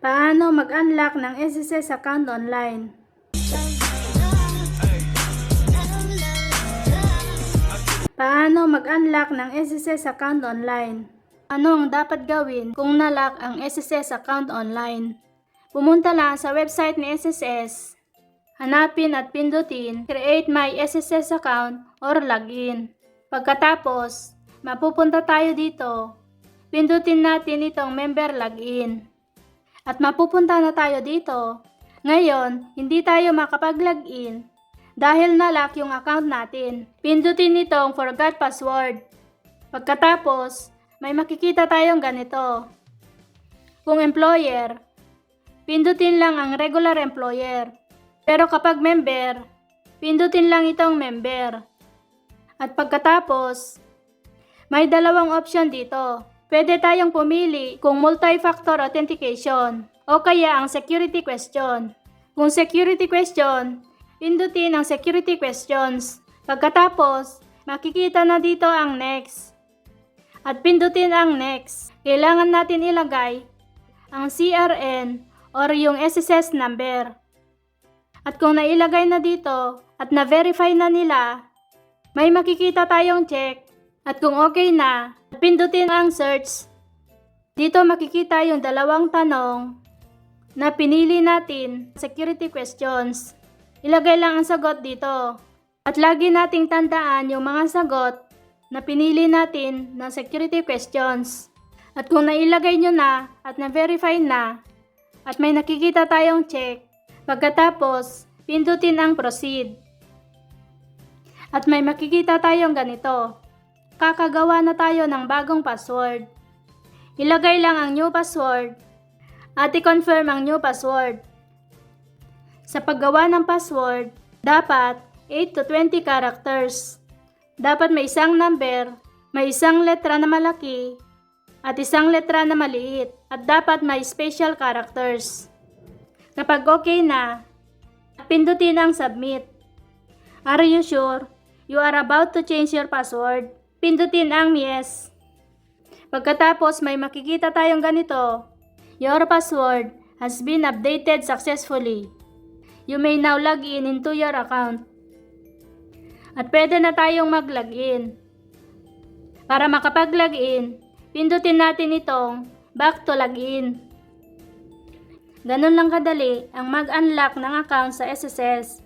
Paano mag-unlock ng SSS account online? Paano mag-unlock ng SSS account online? Ano ang dapat gawin kung na-lock ang SSS account online? Pumunta lang sa website ni SSS. Hanapin at pindutin Create My SSS Account or Login. Pagkatapos, mapupunta tayo dito. Pindutin natin itong Member Login. At mapupunta na tayo dito. Ngayon, hindi tayo makapag-login dahil na-lock yung account natin. Pindutin itong Forgot Password. Pagkatapos, may makikita tayong ganito. Kung employer, pindutin lang ang regular employer. Pero kapag member, pindutin lang itong member. At pagkatapos, may dalawang option dito. Pwede tayong pumili kung multi-factor authentication o kaya ang security question. Kung security question, pindutin ang security questions. Pagkatapos, makikita na dito ang next. At pindutin ang next. Kailangan natin ilagay ang CRN or yung SSS number. At kung nailagay na dito at na-verify na nila, may makikita tayong check. At kung okay na, pindutin ang search. Dito makikita yung dalawang tanong na pinili natin, security questions. Ilagay lang ang sagot dito. At lagi nating tandaan yung mga sagot na pinili natin na security questions. At kung nailagay nyo na at na-verify na at may nakikita tayong check, pagkatapos pindutin ang proceed. At may makikita tayong ganito. Kakagawa na tayo ng bagong password. Ilagay lang ang new password at i-confirm ang new password. Sa paggawa ng password, dapat 8 to 20 characters. Dapat may isang number, may isang letra na malaki, at isang letra na maliit, at dapat may special characters. Kapag okay na, pindutin ang submit. Are you sure you are about to change your password? Pindutin ang yes. Pagkatapos may makikita tayong ganito. Your password has been updated successfully. You may now log in into your account. At pwede na tayong mag-login. Para makapag-login, pindutin natin itong back to login. Ganun lang kadali ang mag-unlock ng account sa SSS.